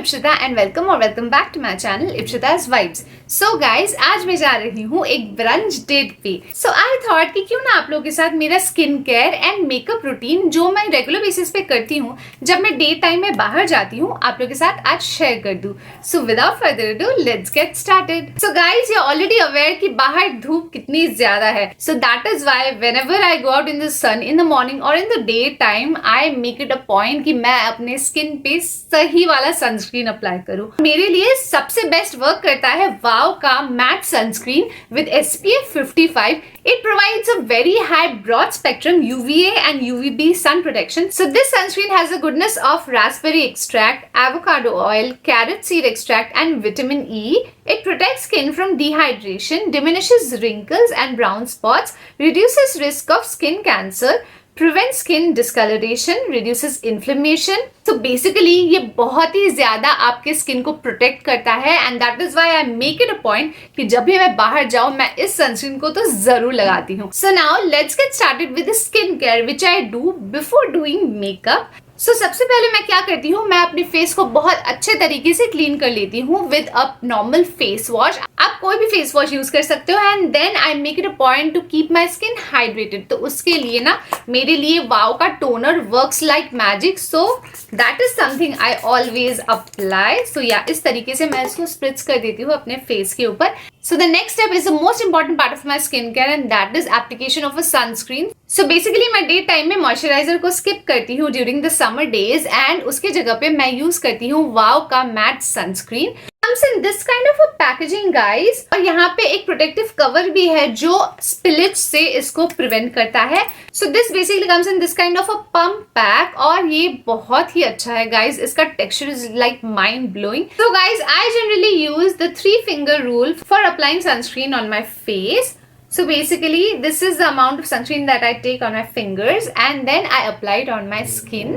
Ipshita and welcome back to my channel Ipshita's vibes. So guys, आज मैं जा रही हूँ एक ब्रंच डेट पे। सो आई थॉट कि क्यों ना आप लोगों के साथ मेरा skin care and makeup routine जो मैं रेगुलर बेसिस पे करती हूँ जब मैं डे टाइम में बाहर जाती हूँ आप लोगों के साथ आज शेयर कर दूँ। So without further ado let's get started. So guys, you are already aware कि बाहर धूप कितनी ज्यादा है। So that is why whenever I go out in the sun in the morning और in the day time I make it a point कि मैं अपने स्किन पे सही वाला सनस्क्रीन अप्लाई करूं। मेरे लिए सबसे बेस्ट वर्क करता है वाव का matte sunscreen with SPF 55. It provides a very high broad spectrum UVA and UVB sun protection. So this sunscreen has the goodness of raspberry extract, avocado oil, carrot seed extract and vitamin E. It protects skin from dehydration, diminishes wrinkles and brown spots, reduces risk of skin cancer, prevents skin discoloration, reduces inflammation. So basically ये बहुत ही ज्यादा आपके skin को protect करता है and that is why I make it a point कि जब भी मैं बाहर जाऊं मैं इस सनस्क्रीन को तो जरूर लगाती हूँ। So now let's get started with the skin care which I do before doing makeup. So सबसे पहले मैं क्या करती हूँ, मैं अपने फेस को बहुत अच्छे तरीके से क्लीन कर लेती हूँ with a normal face wash. आप कोई भी फेस वॉश यूज कर सकते हो and then I make it a point to keep my skin hydrated. तो उसके लिए ना मेरे लिए वाव का toner works like magic. So that is something I always apply. So या इस तरीके से मैं इसको स्प्रिट्स कर देती हूँ अपने फेस के ऊपर। So the next step is the most important part of my skincare and that is application of a sunscreen. So basically मैं डे टाइम में मॉइस्चराइजर को स्किप करती हूँ during the summer days and उसके जगह पे मैं यूज करती हूँ वाव का matte sunscreen. comes in this kind of a packaging guys और यहाँ पे एक प्रोटेक्टिव कवर भी है जो स्पिलिच से इसको प्रिवेंट करता है। So this basically comes in this kind of a pump pack और ये बहुत ही अच्छा है guys, इसका texture is like mind blowing. So guys, I generally use the 3-finger rule for applying sunscreen on my face. So basically this is the amount of sunscreen that I take on my fingers and then I apply it on my skin.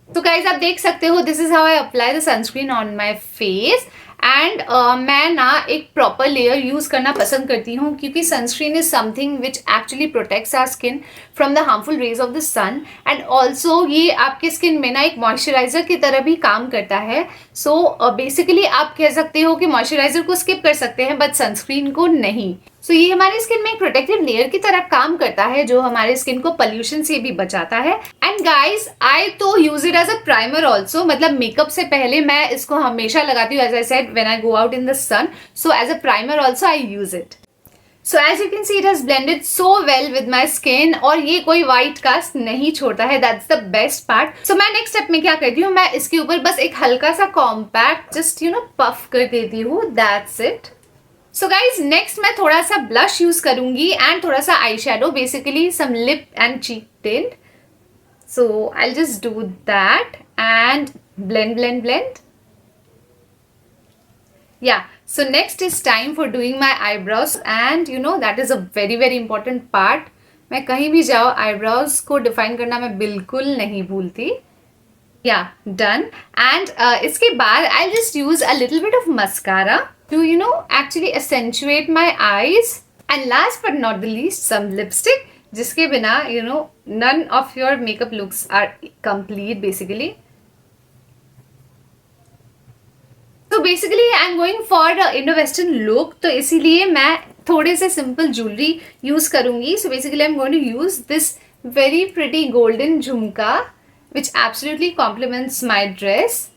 तो guys आप देख सकते हो this is how I apply the sunscreen on my face and मैं ना एक proper layer use करना पसंद करती हूँ क्योंकि sunscreen is something which actually protects our skin from the harmful rays of the sun and also ये आपके स्किन में ना एक मॉइस्चराइजर की तरह भी काम करता है। सो बेसिकली आप कह सकते हो कि मॉइस्चराइजर को स्किप कर सकते हैं बट सनस्क्रीन को नहीं। सो ये हमारे स्किन में एक प्रोटेक्टिव लेयर की तरह काम करता है जो हमारे स्किन को पोल्यूशन से भी बचाता है। एंड गाइज आई तो use it as a primer also, मतलब मेकअप से पहले मैं इसको हमेशा लगाती हूँ as I said when I go out in the sun. So as a primer also I use it. So as you can see it has blended so well with my skin और ये कोई white cast नहीं छोड़ता है, that's the best part. So मैं next step में क्या करती हूँ, मैं इसके ऊपर बस एक हल्का सा compact just you know puff कर देती हूँ, that's it. So guys next मैं थोड़ा सा blush यूज करूंगी and थोड़ा सा eyeshadow, basically some lip and cheek tint. So I'll just do that and blend. Yeah, so next is time for doing my eyebrows and you know that is a very important part. मैं कहीं भी जाओ eyebrows को define करना मैं बिल्कुल नहीं भूलती। Yeah, done. And इसके बाद I'll just use a little bit of mascara to you know actually accentuate my eyes. And last but not the least some lipstick जिसके बिना you know none of your makeup looks are complete basically. तो basically I am going for Indo western look, तो इसीलिए मैं थोड़े से simple jewellery use करूंगी। So basically I am going to use this very pretty golden jhumka which absolutely compliments my dress,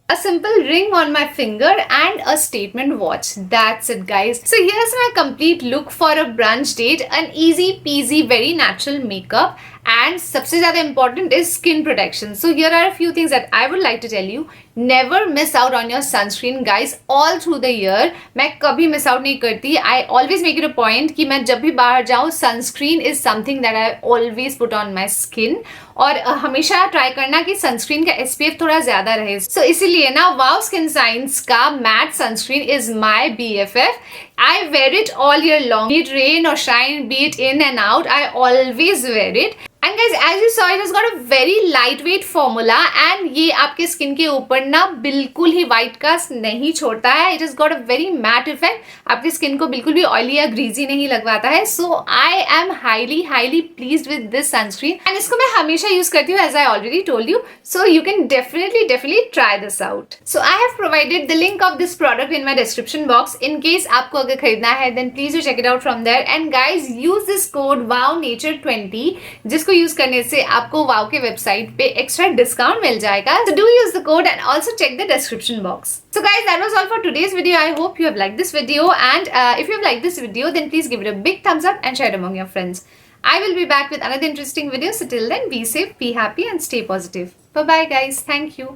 a simple ring on my finger and a statement watch. That's it guys. So here's my complete look for a brunch date. An easy peasy very natural makeup and सबसे ज़्यादा important is skin protection. So here are a few things that I would like to tell you. Never miss out on your sunscreen guys all through the year. मैं कभी miss out नहीं करती. I always make it a point कि मैं जब भी बाहर जाऊँ sunscreen is something that I always put on my skin. और हमेशा ट्राई करना कि सनस्क्रीन का SPF थोड़ा ज्यादा रहे। सो इसीलिए ना वाव स्किन साइंस का matte sunscreen is my BFF. I wear it all year long. Be it rain or shine, be it in and out, I always wear it. And and guys as you saw it has got a very light weight formula and ये आपके skin के ऊपर ना बिल्कुल ही white cast नहीं छोड़ता है. It has got a very matte effect. आपकी स्किन को बिल्कुल भी ऑयली या ग्रीजी नहीं लगवाता है. So I am highly pleased with this sunscreen and इसको मैं हमेशा यूज करती हूँ as I already told you. So you can definitely try this out. So I have provided the link of this product in my description box. In case आपको अगर खरीदना है then please you check it out from there. And guys use this code WowNature20 जिसको use करने से आपको वाव के website पे एक्स्ट्रा डिस्काउंट मिल जाएगा. So do use the code and also check the description box. So guys, that was all for today's video. I hope you have liked this video and if you have liked this video then please give it a big thumbs up and share it among your friends. I will be back with another interesting video. So till then, be safe, be happy and stay positive. Bye bye guys. Thank you.